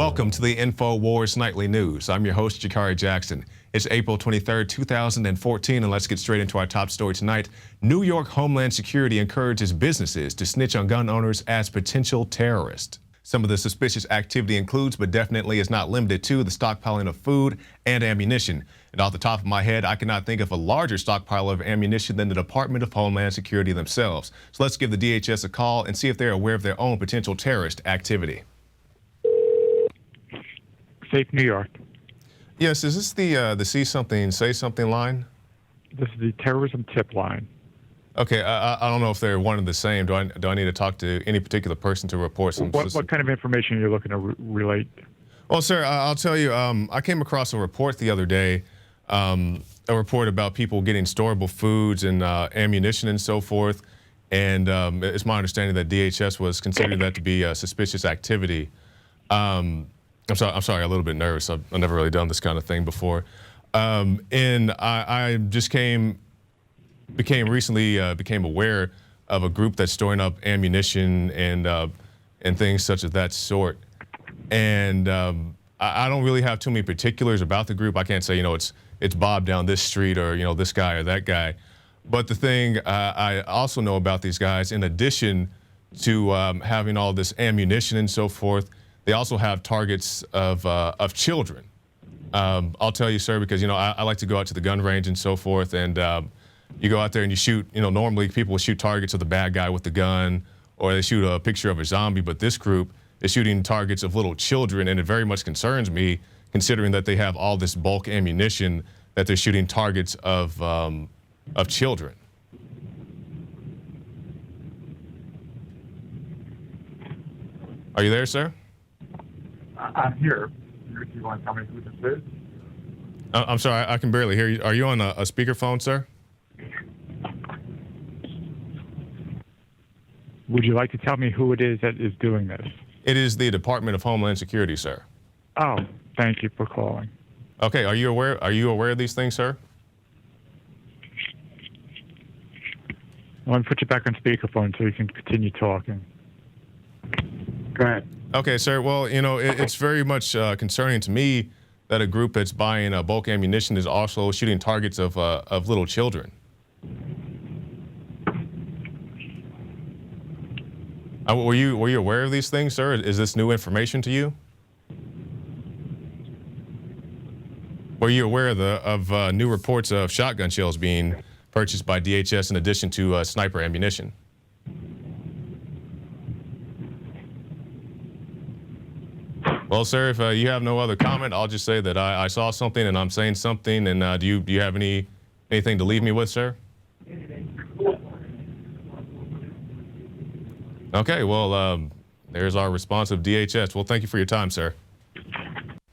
Welcome to the INFOWARS Nightly News. I'm your host, Jakari Jackson. It's April 23rd, 2014, and let's get straight into our top story tonight. New York Homeland Security encourages businesses to snitch on gun owners as potential terrorists. Some of the suspicious activity includes, but definitely is not limited to, the stockpiling of food and ammunition. And off the top of my head, I cannot think of a larger stockpile of ammunition than the Department of Homeland Security themselves. So let's give the DHS a call and see if they're aware of their own potential terrorist activity. Safe New York. Yes, is this the see something, say something line? This is the terrorism tip line. Okay, I don't know if they're one and the same. Do I need to talk to any particular person to report some? What kind of information are you looking to relate? Well, sir, I'll tell you, I came across a report the other day, a report about people getting storable foods and ammunition and so forth. And it's my understanding that DHS was considering that to be a suspicious activity. I'm sorry, a little bit nervous. I've never really done this kind of thing before. And I just became aware of a group that's storing up ammunition and things such as that sort. And I don't really have too many particulars about the group. I can't say, it's Bob down this street or, this guy or that guy. But the thing I also know about these guys, in addition to having all this ammunition and so forth, they also have targets of children. I'll tell you, sir, because, I like to go out to the gun range and so forth, and you go out there and you shoot, normally people will shoot targets of the bad guy with the gun, or they shoot a picture of a zombie, but this group is shooting targets of little children, and it very much concerns me, considering that they have all this bulk ammunition, that they're shooting targets of children. Are you there, sir? I'm here. Do you want to tell me who this is? I'm sorry, I can barely hear you. Are you on a speakerphone, sir? Would you like to tell me who it is that is doing this? It is the Department of Homeland Security, sir. Oh, thank you for calling. Okay, are you aware of these things, sir? Let me put you back on speakerphone so you can continue talking. Go ahead. Okay, sir. Well, it's very much concerning to me that a group that's buying bulk ammunition is also shooting targets of little children. Were you aware of these things, sir? Is this new information to you? Were you aware of new reports of shotgun shells being purchased by DHS in addition to sniper ammunition? Well, sir, if you have no other comment, I'll just say that I saw something and I'm saying something. And do you have anything to leave me with, sir? Okay, well, there's our response of DHS. Well, thank you for your time, sir.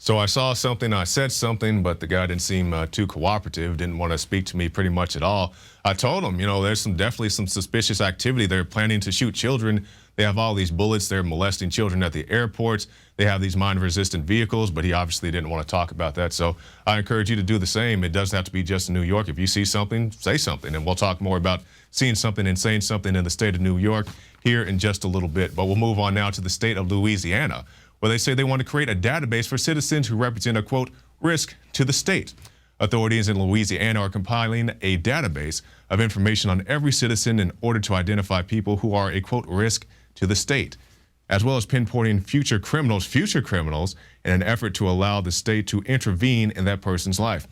So I saw something, I said something, but the guy didn't seem too cooperative, didn't want to speak to me pretty much at all. I told him, there's definitely some suspicious activity. They're planning to shoot children. They have all these bullets. They're molesting children at the airports. They have these mine-resistant vehicles, but he obviously didn't want to talk about that. So I encourage you to do the same. It doesn't have to be just in New York. If you see something, say something. And we'll talk more about seeing something and saying something in the state of New York here in just a little bit. But we'll move on now to the state of Louisiana, where they say they want to create a database for citizens who represent a, quote, risk to the state. Authorities in Louisiana are compiling a database of information on every citizen in order to identify people who are a, quote, risk to the state, as well as pinpointing future criminals in an effort to allow the state to intervene in that person's life.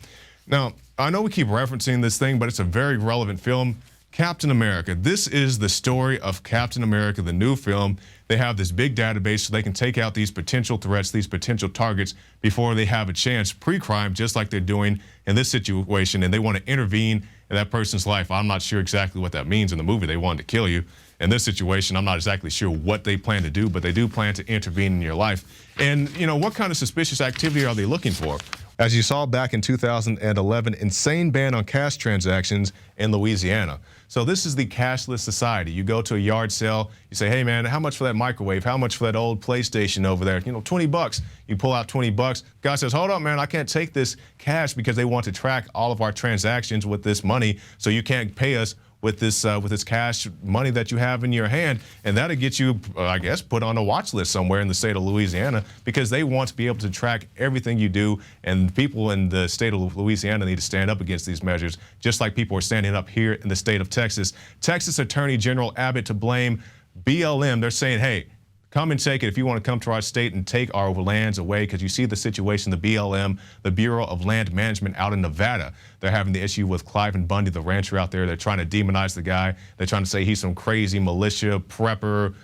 Now, I know we keep referencing this thing, but it's a very relevant film. Captain America. This is the story of Captain America, the new film. They have this big database so they can take out these potential threats, these potential targets before they have a chance pre-crime, just like they're doing in this situation, and they want to intervene in that person's life. I'm not sure exactly what that means. In the movie, they wanted to kill you. In this situation, I'm not exactly sure what they plan to do, but they do plan to intervene in your life. And, what kind of suspicious activity are they looking for? As you saw back in 2011, insane ban on cash transactions in Louisiana. So this is the cashless society. You go to a yard sale, you say, hey man, how much for that microwave? How much for that old PlayStation over there? 20 bucks. You pull out 20 bucks. Guy says, hold up, man, I can't take this cash because they want to track all of our transactions with this money, so you can't pay us with this cash money that you have in your hand, and that'll get you, I guess, put on a watch list somewhere in the state of Louisiana, because they want to be able to track everything you do, and people in the state of Louisiana need to stand up against these measures, just like people are standing up here in the state of Texas. Texas Attorney General Abbott to blame BLM. They're saying, hey, come and take it if you want to come to our state and take our lands away, because you see the situation, the BLM, the Bureau of Land Management out in Nevada. They're having the issue with Cliven Bundy, the rancher out there. They're trying to demonize the guy. They're trying to say he's some crazy militia prepper,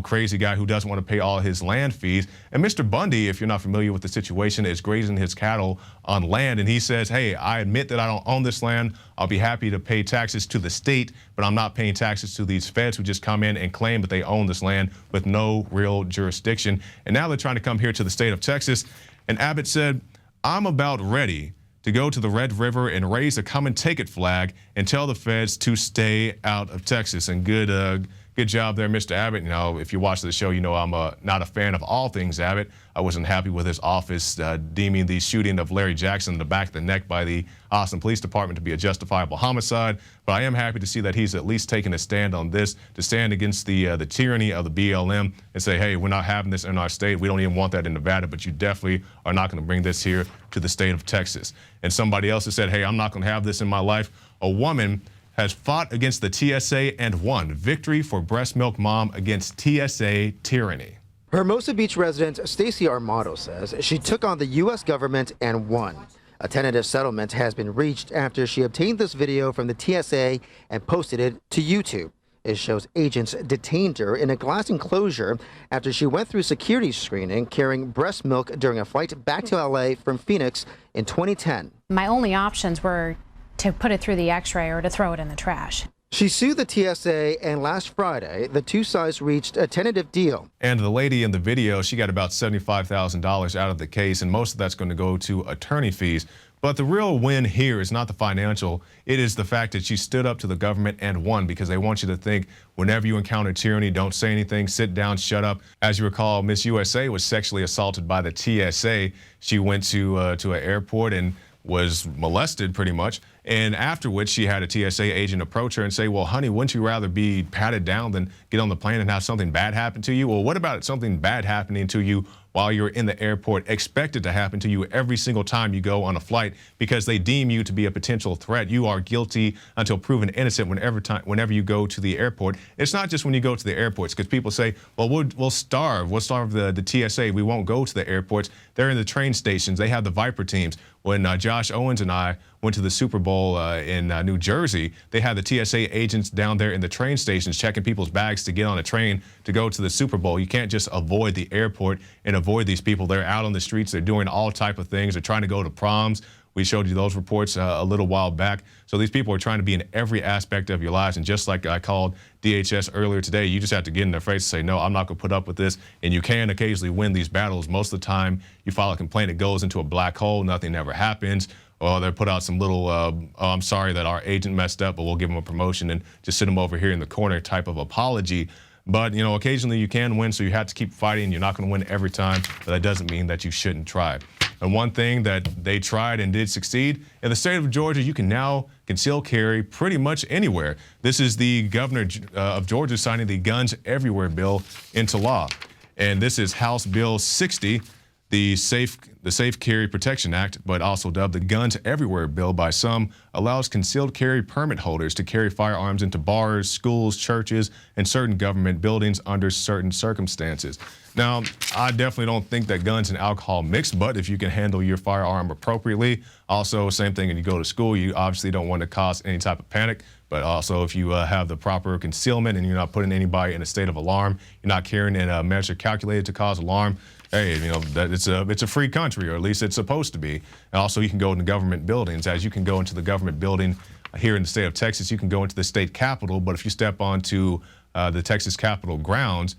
crazy guy who doesn't want to pay all his land fees. And Mr. Bundy, if you're not familiar with the situation, is grazing his cattle on land. And he says, hey, I admit that I don't own this land. I'll be happy to pay taxes to the state, but I'm not paying taxes to these feds who just come in and claim that they own this land with no real jurisdiction. And now they're trying to come here to the state of Texas. And Abbott said, I'm about ready to go to the Red River and raise a come and take it flag and tell the feds to stay out of Texas. And good job there, Mr. Abbott. If you watch the show, I'm not a fan of all things Abbott. I wasn't happy with his office deeming the shooting of Larry Jackson in the back of the neck by the Austin Police Department to be a justifiable homicide. But I am happy to see that he's at least taking a stand on this, to stand against the tyranny of the BLM and say, hey, we're not having this in our state. We don't even want that in Nevada, but you definitely are not going to bring this here to the state of Texas. And somebody else has said, hey, I'm not going to have this in my life. A woman has fought against the TSA and won. Victory for breast milk mom against TSA tyranny. Hermosa Beach resident Stacey Armato says she took on the U.S. government and won. A tentative settlement has been reached after she obtained this video from the TSA and posted it to YouTube. It shows agents detained her in a glass enclosure after she went through security screening carrying breast milk during a flight back to L.A. from Phoenix in 2010. My only options were to put it through the x-ray or to throw it in the trash. She sued the TSA, and last Friday, the two sides reached a tentative deal. And the lady in the video, she got about $75,000 out of the case, and most of that's going to go to attorney fees. But the real win here is not the financial. It is the fact that she stood up to the government and won, because they want you to think whenever you encounter tyranny, don't say anything, sit down, shut up. As you recall, Miss USA was sexually assaulted by the TSA. She went to an airport and was molested pretty much. And afterwards, she had a TSA agent approach her and say, well, honey, wouldn't you rather be patted down than get on the plane and have something bad happen to you? Well, what about something bad happening to you while you're in the airport, expected to happen to you every single time you go on a flight, because they deem you to be a potential threat? You are guilty until proven innocent whenever you go to the airport. It's not just when you go to the airports, because people say, well, we'll starve the TSA. We won't go to the airports. They're in the train stations. They have the Viper teams. When Josh Owens and I went to the Super Bowl in New Jersey, they had the TSA agents down there in the train stations checking people's bags to get on a train to go to the Super Bowl. You can't just avoid the airport and avoid these people. They're out on the streets. They're doing all type of things. They're trying to go to proms. We showed you those reports a little while back. So these people are trying to be in every aspect of your lives. And just like I called DHS earlier today, you just have to get in their face and say, no, I'm not going to put up with this. And you can occasionally win these battles. Most of the time, you file a complaint, it goes into a black hole. Nothing ever happens. Or they put out some little, oh, I'm sorry that our agent messed up, but we'll give him a promotion and just sit him over here in the corner type of apology. But, occasionally you can win, so you have to keep fighting. You're not going to win every time, but that doesn't mean that you shouldn't try. And one thing that they tried and did succeed, in the state of Georgia, you can now conceal carry pretty much anywhere. This is the governor of Georgia signing the Guns Everywhere bill into law. And this is House Bill 60, the Safe Carry Protection Act, but also dubbed the Guns Everywhere bill by some, allows concealed carry permit holders to carry firearms into bars, schools, churches, and certain government buildings under certain circumstances. Now, I definitely don't think that guns and alcohol mix, but if you can handle your firearm appropriately, also same thing when you go to school, you obviously don't want to cause any type of panic, but also if you have the proper concealment and you're not putting anybody in a state of alarm, you're not carrying in a measure calculated to cause alarm, hey, that it's a free country, or at least it's supposed to be. And also you can go into government buildings. As you can go into the government building here in the state of Texas, you can go into the state capitol, but if you step onto the Texas Capitol grounds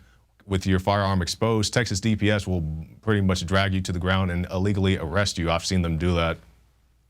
with your firearm exposed, Texas DPS will pretty much drag you to the ground and illegally arrest you. I've seen them do that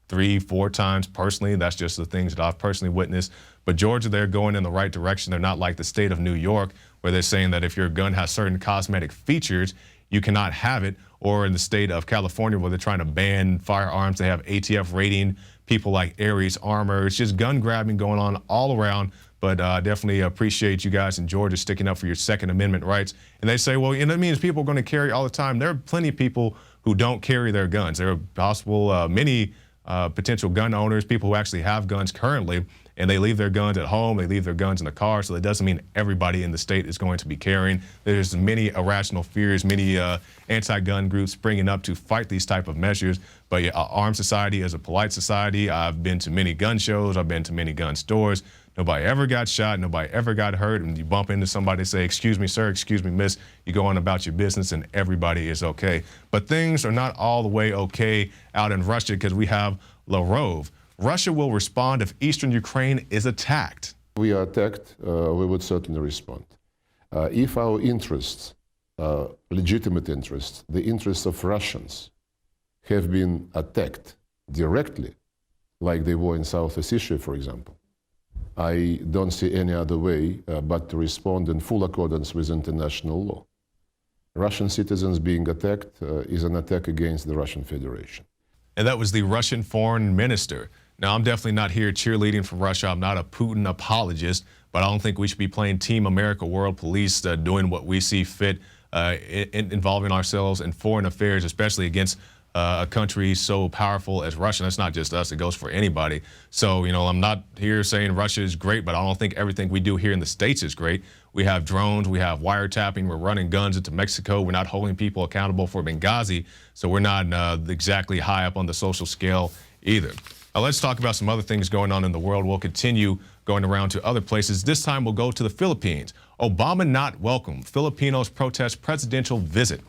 3-4 times personally. That's just the things that I've personally witnessed. But Georgia, they're going in the right direction. They're not like the state of New York, where they're saying that if your gun has certain cosmetic features, you cannot have it. Or in the state of California, where they're trying to ban firearms. They have ATF rating people like Aries Armor. It's just gun grabbing going on all around. But definitely appreciate you guys in Georgia sticking up for your Second Amendment rights. And they say, well, that means people are going to carry all the time. There are plenty of people who don't carry their guns. There are possible many potential gun owners, people who actually have guns currently, and they leave their guns at home, they leave their guns in the car, so that doesn't mean everybody in the state is going to be carrying. There's many irrational fears, many anti-gun groups springing up to fight these type of measures. But yeah, armed society is a polite society. I've been to many gun shows, I've been to many gun stores. Nobody ever got shot, nobody ever got hurt. And you bump into somebody, say, excuse me, sir, excuse me, miss, you go on about your business and everybody is okay. But things are not all the way okay out in Russia because we have Lavrov. Russia will respond if eastern Ukraine is attacked. We are attacked, we would certainly respond. If our interests, legitimate interests, the interests of Russians have been attacked directly, like they were in South Ossetia, for example, I don't see any other way but to respond in full accordance with international law. Russian citizens being attacked is an attack against the Russian Federation. And that was the Russian foreign minister. Now, I'm definitely not here cheerleading for Russia. I'm not a Putin apologist, but I don't think we should be playing Team America World Police, doing what we see fit, involving ourselves in foreign affairs, especially against a country so powerful as Russia. That's not just us, it goes for anybody. So, I'm not here saying Russia is great, but I don't think everything we do here in the States is great. We have drones, we have wiretapping, we're running guns into Mexico, we're not holding people accountable for Benghazi, so we're not exactly high up on the social scale either. Now let's talk about some other things going on in the world. We'll continue going around to other places. This time we'll go to the Philippines. Obama not welcome. Filipinos protest presidential visit.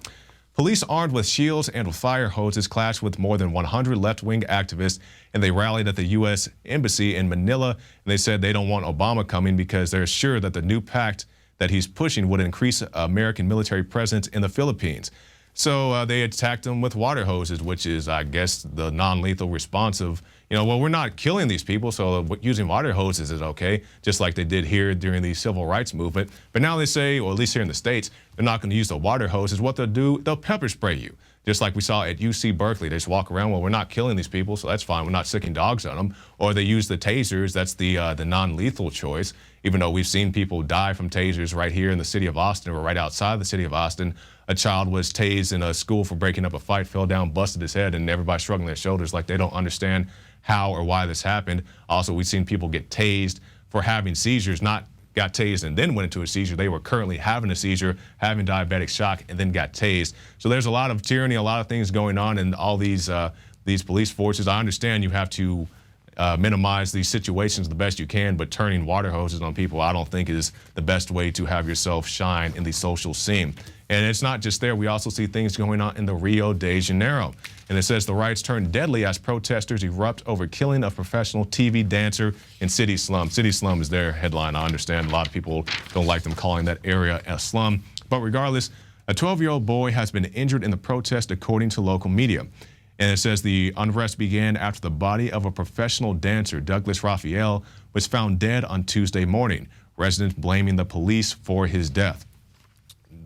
Police armed with shields and with fire hoses clashed with more than 100 left-wing activists, and they rallied at the U.S. Embassy in Manila, and they said they don't want Obama coming because they're sure that the new pact that he's pushing would increase American military presence in the Philippines. So they attacked him with water hoses, which is, I guess, the non-lethal response of, well, we're not killing these people, so using water hoses is okay, just like they did here during the civil rights movement. But now they say, or at least here in the States, they're not going to use the water hoses. What they'll do, they'll pepper spray you, just like we saw at UC Berkeley. They just walk around, well, we're not killing these people, so that's fine. We're not sicking dogs on them. Or they use the tasers. That's the non-lethal choice, even though we've seen people die from tasers right here in the city of Austin or right outside the city of Austin. A child was tased in a school for breaking up a fight, fell down, busted his head, and everybody shrugging their shoulders like they don't understand how or why this happened. Also, we've seen people get tased for having seizures, not got tased and then went into a seizure. They were currently having a seizure, having diabetic shock, and then got tased. So there's a lot of tyranny, a lot of things going on in all these police forces. I understand you have to minimize these situations the best you can, but turning water hoses on people, I don't think is the best way to have yourself shine in the social scene. And it's not just there. We also see things going on in the Rio de Janeiro. And it says the riots turned deadly as protesters erupt over killing a professional TV dancer in City Slum. City Slum is their headline. I understand a lot of people don't like them calling that area a slum. But regardless, a 12-year-old boy has been injured in the protest, according to local media. And it says the unrest began after the body of a professional dancer, Douglas Raphael, was found dead on Tuesday morning. Residents blaming the police for his death.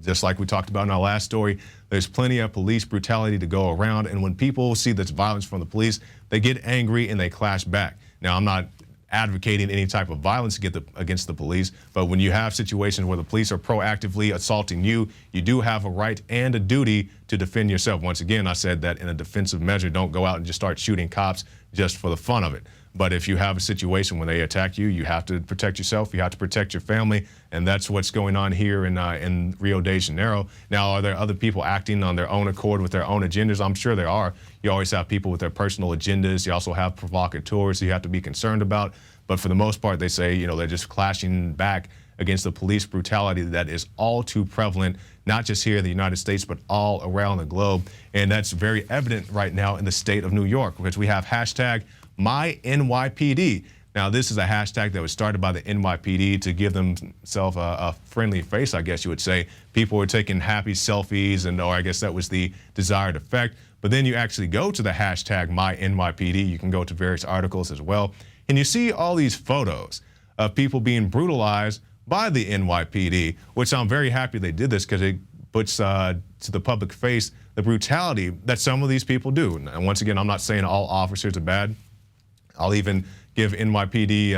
Just like we talked about in our last story, there's plenty of police brutality to go around, and when people see this violence from the police, they get angry and they clash back. Now, I'm not advocating any type of violence against the police, but when you have situations where the police are proactively assaulting you, you do have a right and a duty to defend yourself. Once again, I said that in a defensive measure, don't go out and just start shooting cops just for the fun of it. But if you have a situation when they attack you, you have to protect yourself, you have to protect your family, and that's what's going on here in Rio de Janeiro. Now, are there other people acting on their own accord with their own agendas? I'm sure there are. You always have people with their personal agendas. You also have provocateurs you have to be concerned about. But for the most part, they say, they're just clashing back against the police brutality that is all too prevalent, not just here in the United States, but all around the globe. And that's very evident right now in the state of New York, because we have hashtag MyNYPD. Now, this is a hashtag that was started by the NYPD to give themselves a friendly face, I guess you would say. People were taking happy selfies, or I guess that was the desired effect. But then you actually go to the hashtag MyNYPD. You can go to various articles as well. And you see all these photos of people being brutalized by the NYPD, which I'm very happy they did this because it puts to the public face the brutality that some of these people do. And once again, I'm not saying all officers are bad. I'll even give NYPD,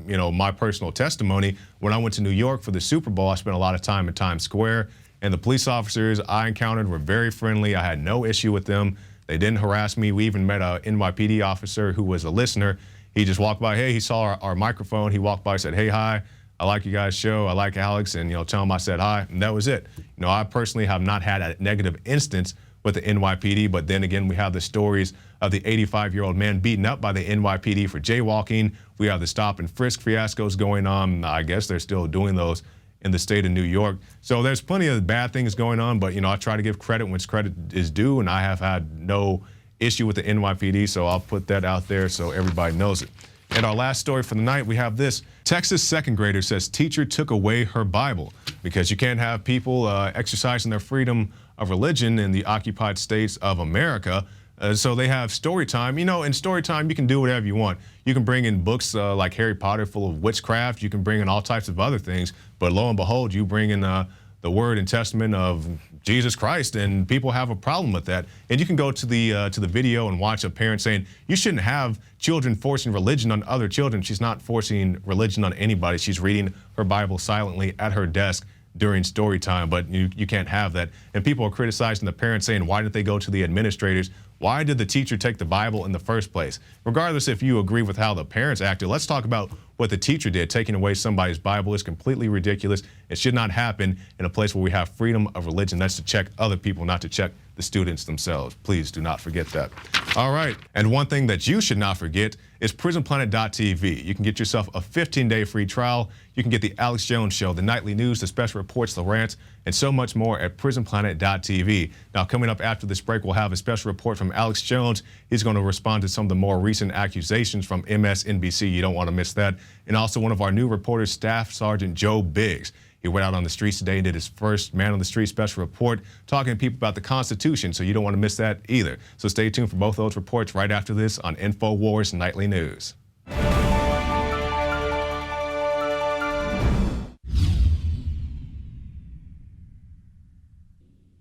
you know, my personal testimony. When I went to New York for the Super Bowl, I spent a lot of time in Times Square, and the police officers I encountered were very friendly. I had no issue with them. They didn't harass me. We even met a NYPD officer who was a listener. He just walked by. Hey, he saw our microphone. He walked by, said, "Hey, hi. I like you guys' show. I like Alex," and, you know, tell him I said hi, and that was it. You know, I personally have not had a negative instance with the NYPD, but then again, we have the stories of the 85-year-old man beaten up by the NYPD for jaywalking. We have the stop and frisk fiascos going on. I guess they're still doing those in the state of New York. So there's plenty of bad things going on, but, you know, I try to give credit when credit is due, and I have had no issue with the NYPD, so I'll put that out there so everybody knows it. And our last story for the night, we have this. Texas second grader says teacher took away her Bible because you can't have people exercising their freedom of religion in the occupied states of America. So they have story time. You know, in story time, you can do whatever you want. You can bring in books like Harry Potter full of witchcraft. You can bring in all types of other things. But lo and behold, you bring in the word and testament of Jesus Christ, and people have a problem with that. And you can go to the video and watch a parent saying, you shouldn't have children forcing religion on other children. She's not forcing religion on anybody. She's reading her Bible silently at her desk during story time, but you can't have that. And people are criticizing the parents, saying, why didn't they go to the administrators? Why did the teacher take the Bible in the first place? Regardless if you agree with how the parents acted, let's talk about what the teacher did. Taking away somebody's Bible is completely ridiculous. It should not happen in a place where we have freedom of religion. That's to check other people, not to check the students themselves. Please do not forget that. All right, and one thing that you should not forget is PrisonPlanet.tv. You can get yourself a 15-day free trial. You can get the Alex Jones Show, the nightly news, the special reports, the rants, and so much more at PrisonPlanet.tv. Now, coming up after this break, we'll have a special report from Alex Jones. He's going to respond to some of the more recent accusations from MSNBC. You don't want to miss that. And also one of our new reporters, Staff Sergeant Joe Biggs. He went out on the streets today and did his first Man on the Street special report, talking to people about the Constitution, so you don't want to miss that either. So stay tuned for both those reports right after this on INFOWARS Nightly News.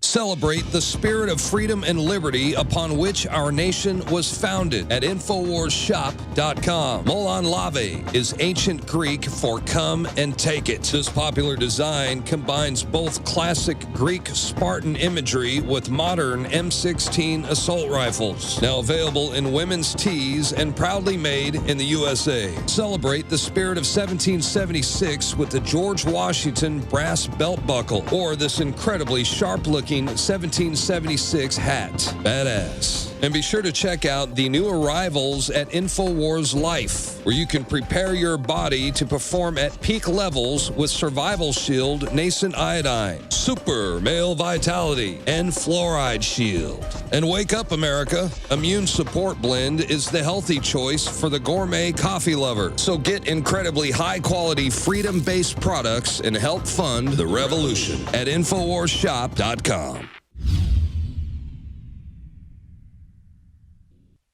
Celebrate the spirit of freedom and liberty upon which our nation was founded at InfoWarsShop.com. Molon Lave is ancient Greek for come and take it. This popular design combines both classic Greek Spartan imagery with modern M16 assault rifles. Now available in women's tees and proudly made in the USA. Celebrate the spirit of 1776 with the George Washington brass belt buckle or this incredibly sharp-looking 1776 hat. Badass. And be sure to check out the new arrivals at InfoWars Life, where you can prepare your body to perform at peak levels with Survival Shield Nascent Iodine, Super Male Vitality, and Fluoride Shield. And wake up, America. Immune Support Blend is the healthy choice for the gourmet coffee lover. So get incredibly high-quality, freedom-based products and help fund the revolution at InfoWarsShop.com.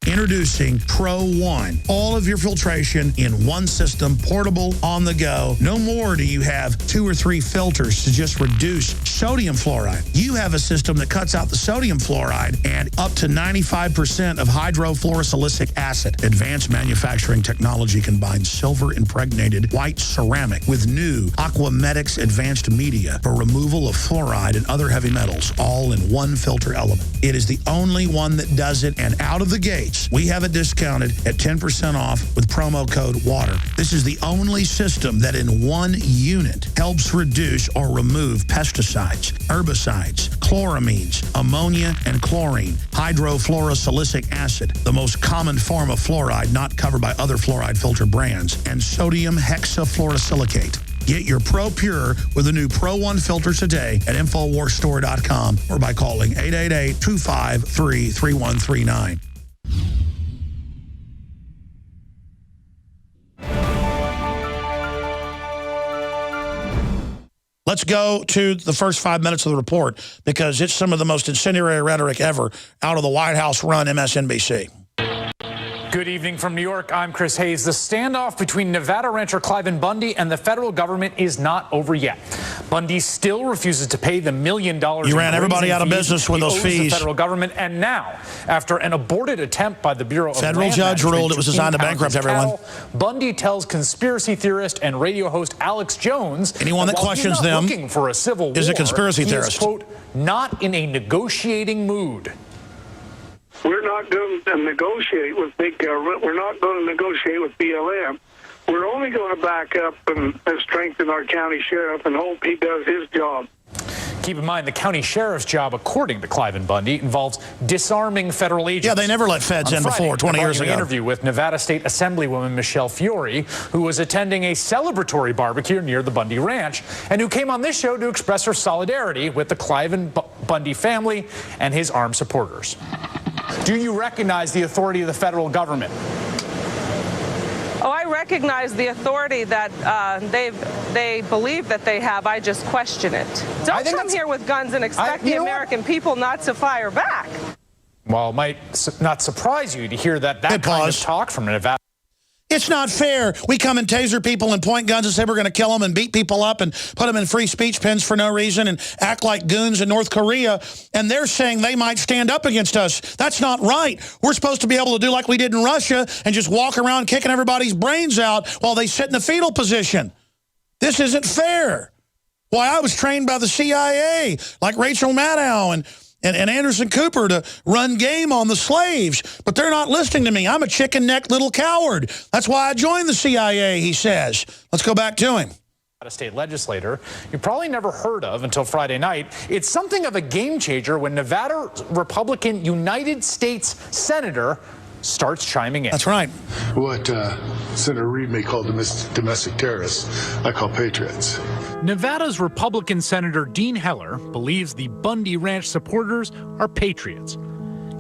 Introducing Pro One. All of your filtration in one system, portable, on the go. No more do you have 2 or 3 filters to just reduce sodium fluoride. You have a system that cuts out the sodium fluoride and up to 95% of hydrofluorosilicic acid. Advanced manufacturing technology combines silver-impregnated white ceramic with new Aquamedics advanced media for removal of fluoride and other heavy metals, all in one filter element. It is the only one that does it, and out of the gates, we have it discounted at 10% off with promo code WATER. This is the only system that in one unit helps reduce or remove pesticides, herbicides, chloramines, ammonia, and chlorine, hydrofluorosilicic acid, the most common form of fluoride not covered by other fluoride filter brands, and sodium hexafluorosilicate. Get your Pro Pure with the new Pro One filter today at InfoWarsStore.com or by calling 888-253-3139. Let's go to the first 5 minutes of the report because it's some of the most incendiary rhetoric ever out of the White House-run MSNBC. Good evening. evening from New York. I'm Chris Hayes. The standoff between Nevada rancher Cliven Bundy and the federal government is not over yet. Bundy still refuses to pay the $1 million. You ran everybody out of business with those fees. The federal government, and now, after an aborted attempt by the Bureau of Federal Land judge Management ruled it was designed to bankrupt everyone. Bundy tells conspiracy theorist and radio host Alex Jones, anyone that questions them looking for a civil is war, a conspiracy he theorist. is, quote, not in a negotiating mood. We're not going to negotiate with big government. We're not going to negotiate with BLM. We're only going to back up and strengthen our county sheriff and hope he does his job. Keep in mind, the county sheriff's job, according to Cliven Bundy, involves disarming federal agents. Yeah, they never let feds in before, 20 years ago. An interview with Nevada State Assemblywoman Michelle Fiore, who was attending a celebratory barbecue near the Bundy Ranch, and who came on this show to express her solidarity with the Cliven Bundy family and his armed supporters. Do you recognize the authority of the federal government? Oh, I recognize the authority that they believe that they have. I just question it. Don't come here with guns and expect the American people not to fire back. Well, it might not surprise you to hear that kind of talk from Nevada. It's not fair. We come and taser people and point guns and say we're going to kill them and beat people up and put them in free speech pens for no reason and act like goons in North Korea, and they're saying they might stand up against us. That's not right. We're supposed to be able to do like we did in Russia and just walk around kicking everybody's brains out while they sit in the fetal position. This isn't fair. Why, I was trained by the CIA, like Rachel Maddow and Anderson Cooper, to run game on the slaves, but they're not listening to me. I'm a chicken-necked little coward. That's why I joined the CIA, he says. Let's go back to him. A state legislator you probably never heard of until Friday night. It's something of a game changer when Nevada Republican United States Senator starts chiming in. That's right. What Senator Reid may call domestic terrorists, I call patriots. Nevada's Republican Senator Dean Heller believes the Bundy Ranch supporters are patriots.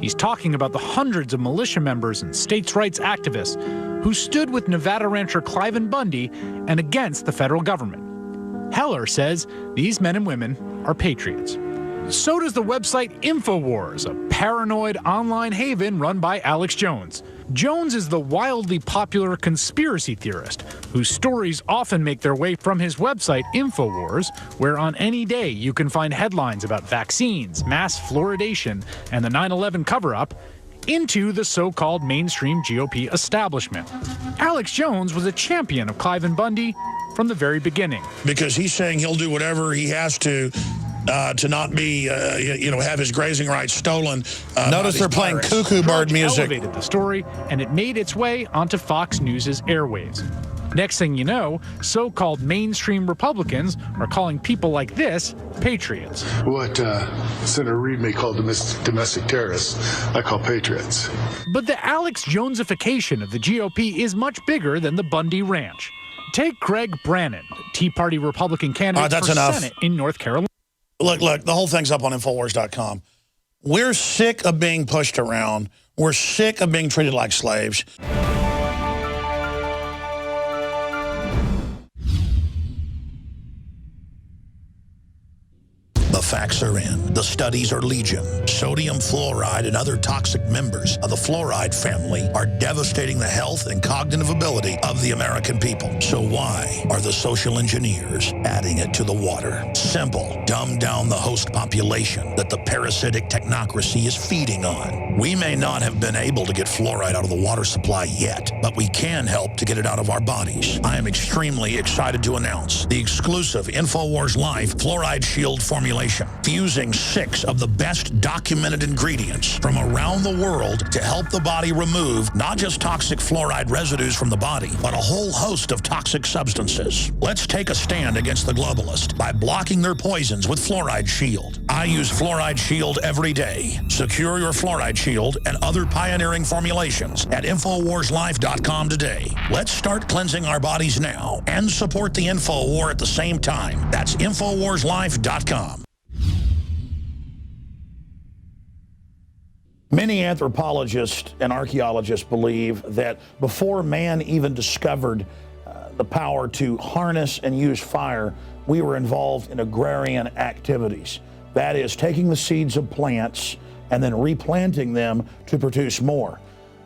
He's talking about the hundreds of militia members and states' rights activists who stood with Nevada rancher Cliven Bundy and against the federal government. Heller says these men and women are patriots. So does the website INFOWARS, a paranoid online haven run by Alex Jones. Jones is the wildly popular conspiracy theorist whose stories often make their way from his website INFOWARS, where on any day you can find headlines about vaccines, mass fluoridation, and the 9/11 cover-up, into the so-called mainstream GOP establishment. Alex Jones was a champion of Cliven Bundy from the very beginning. Because he's saying he'll do whatever he has to not be, have his grazing rights stolen. Notice they're playing cuckoo bird music. Elevated the story, and it made its way onto Fox News' airwaves. Next thing you know, so-called mainstream Republicans are calling people like this patriots. What Senator Reid may call domestic terrorists, I call patriots. But the Alex Jonesification of the GOP is much bigger than the Bundy Ranch. Take Greg Brannon, Tea Party Republican candidate for Senate in North Carolina. Look, the whole thing's up on INFOWARS.com. We're sick of being pushed around. We're sick of being treated like slaves. The facts are in. The studies are legion. Sodium fluoride and other toxic members of the fluoride family are devastating the health and cognitive ability of the American people. So why are the social engineers adding it to the water? Simple. Dumb down the host population that the parasitic technocracy is feeding on. We may not have been able to get fluoride out of the water supply yet, but we can help to get it out of our bodies. I am extremely excited to announce the exclusive INFOWARS Life Fluoride Shield formulation, fusing 6 of the best documented ingredients from around the world to help the body remove not just toxic fluoride residues from the body, but a whole host of toxic substances. Let's take a stand against the globalists by blocking their poisons with Fluoride Shield. I use Fluoride Shield every day. Secure your Fluoride Shield and other pioneering formulations at InfoWarsLife.com today. Let's start cleansing our bodies now and support the Info War at the same time. That's InfoWarsLife.com. Many anthropologists and archaeologists believe that before man even discovered the power to harness and use fire, we were involved in agrarian activities. That is, taking the seeds of plants and then replanting them to produce more.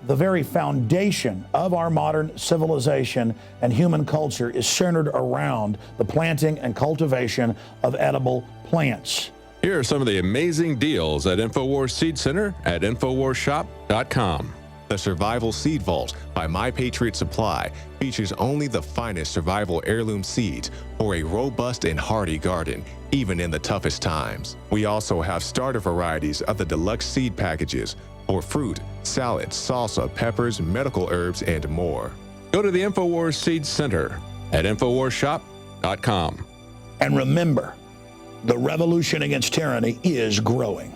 The very foundation of our modern civilization and human culture is centered around the planting and cultivation of edible plants. Here are some of the amazing deals at INFOWARS Seed Center at INFOWARSShop.com. The Survival Seed Vault by My Patriot Supply features only the finest survival heirloom seeds for a robust and hardy garden, even in the toughest times. We also have starter varieties of the deluxe seed packages for fruit, salad, salsa, peppers, medical herbs, and more. Go to the INFOWARS Seed Center at INFOWARSShop.com. And remember, the revolution against tyranny is growing.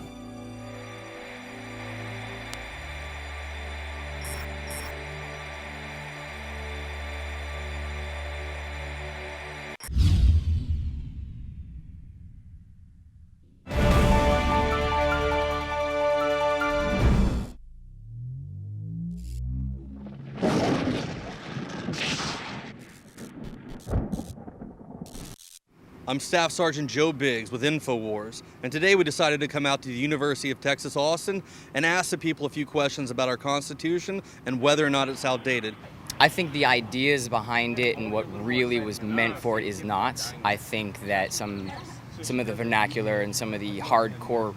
I'm Staff Sergeant Joe Biggs with INFOWARS, and today we decided to come out to the University of Texas, Austin, and ask the people a few questions about our Constitution and whether or not it's outdated. I think the ideas behind it and what really was meant for it is not. I think that some of the vernacular and some of the hardcore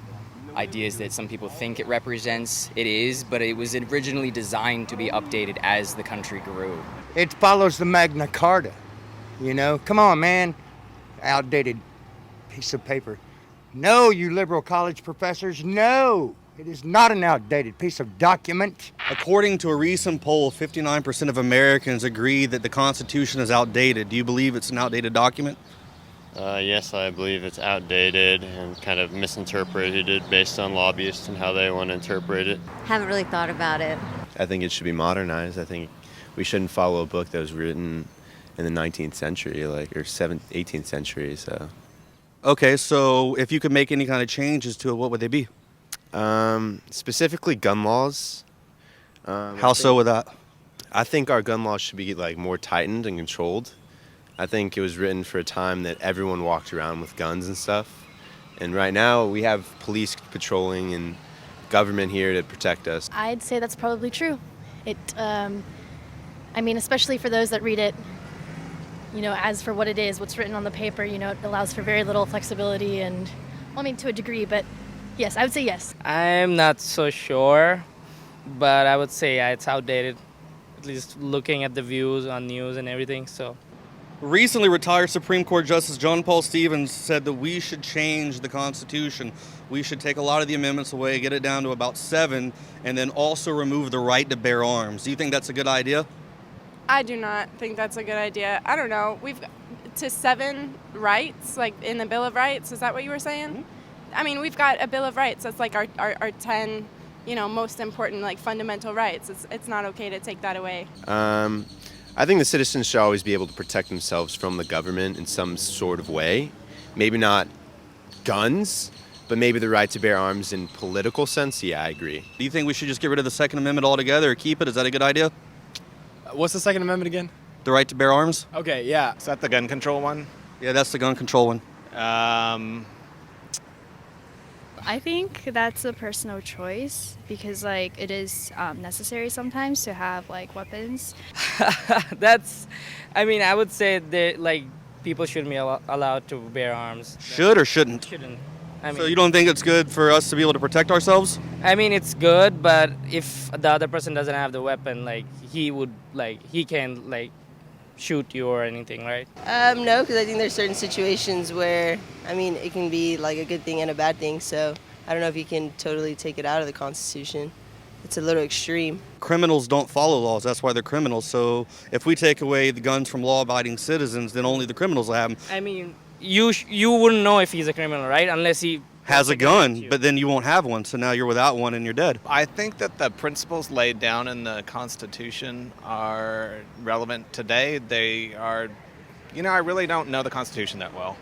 ideas that some people think it represents, it is, but it was originally designed to be updated as the country grew. It follows the Magna Carta, you know? Come on, man. Outdated piece of paper. No, you liberal college professors, no. It is not an outdated piece of document. According to a recent poll, 59% of Americans agree that the Constitution is outdated. Do you believe it's an outdated document? Yes, I believe it's outdated and kind of misinterpreted based on lobbyists and how they want to interpret it. Haven't really thought about it. I think it should be modernized. I think we shouldn't follow a book that was written in the 19th century, or 18th century. So, okay, so if you could make any kind of changes to it, what would they be? Specifically gun laws. How so with that? I think our gun laws should be more tightened and controlled. I think it was written for a time that everyone walked around with guns and stuff. And right now we have police patrolling and government here to protect us. I'd say that's probably true. I mean, especially for those that read it, you know, as for what it is, what's written on the paper, you know, it allows for very little flexibility and, well, I mean, to a degree, but yes, I would say yes. I'm not so sure, but I would say it's outdated, at least looking at the views on news and everything, so. Recently retired Supreme Court Justice John Paul Stevens said that we should change the Constitution. We should take a lot of the amendments away, get it down to about 7, and then also remove the right to bear arms. Do you think that's a good idea? I do not think that's a good idea. I don't know. We've got to 7 rights, like in the Bill of Rights. Is that what you were saying? Mm-hmm. I mean, we've got a Bill of Rights. That's like our 10, you know, most important, like, fundamental rights. It's not okay to take that away. I think the citizens should always be able to protect themselves from the government in some sort of way. Maybe not guns, but maybe the right to bear arms in political sense. Yeah, I agree. Do you think we should just get rid of the Second Amendment altogether or keep it? Is that a good idea? What's the Second Amendment again? The right to bear arms? Okay, yeah. Is that the gun control one? Yeah, that's the gun control one. I think that's a personal choice because, like, it is necessary sometimes to have, like, weapons. I mean, I would say that, like, people shouldn't be allowed to bear arms. Should or shouldn't? Shouldn't. So you don't think it's good for us to be able to protect ourselves? I mean, it's good, but if the other person doesn't have the weapon, like, he can, like, shoot you or anything, right? No, because I think there's certain situations where, I mean, it can be like a good thing and a bad thing, so I don't know if you can totally take it out of the Constitution. It's a little extreme. Criminals don't follow laws, that's why they're criminals. So if we take away the guns from law-abiding citizens, then only the criminals will have them. I mean, you wouldn't know if he's a criminal, right? Unless he has a gun, but then you won't have one, so now you're without one and you're dead. I think that the principles laid down in the Constitution are relevant today. They are, you know, I really don't know the Constitution that well.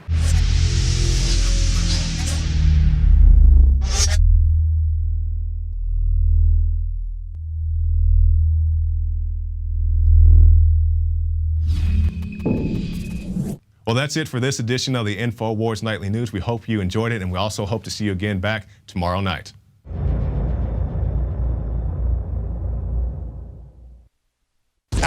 Well, that's it for this edition of the INFOWARS Nightly News. We hope you enjoyed it, and we also hope to see you again back tomorrow night.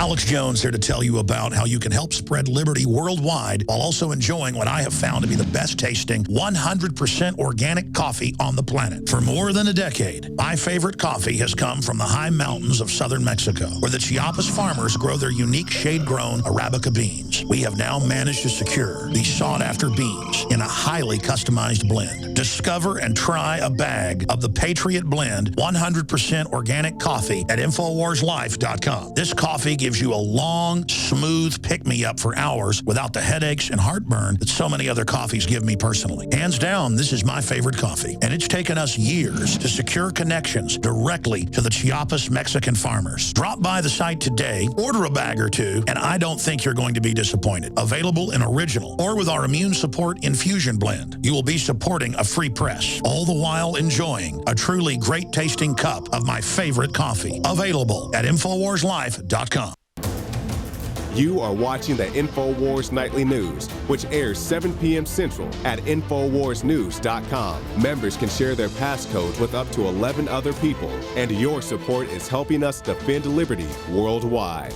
Alex Jones here to tell you about how you can help spread liberty worldwide while also enjoying what I have found to be the best tasting 100% organic coffee on the planet. For more than a decade, my favorite coffee has come from the high mountains of southern Mexico, where the Chiapas farmers grow their unique shade-grown Arabica beans. We have now managed to secure these sought-after beans in a highly customized blend. Discover and try a bag of the Patriot Blend 100% organic coffee at InfoWarsLife.com. This coffee gives you a long, smooth pick-me-up for hours without the headaches and heartburn that so many other coffees give me personally. Hands down, this is my favorite coffee, and it's taken us years to secure connections directly to the Chiapas Mexican farmers. Drop by the site today, order a bag or two, and I don't think you're going to be disappointed. Available in original or with our immune support infusion blend. You will be supporting a free press, all the while enjoying a truly great-tasting cup of my favorite coffee. Available at InfoWarsLife.com. You are watching the InfoWars Nightly News, which airs 7 p.m. Central at InfoWarsNews.com. Members can share their passcodes with up to 11 other people, and your support is helping us defend liberty worldwide.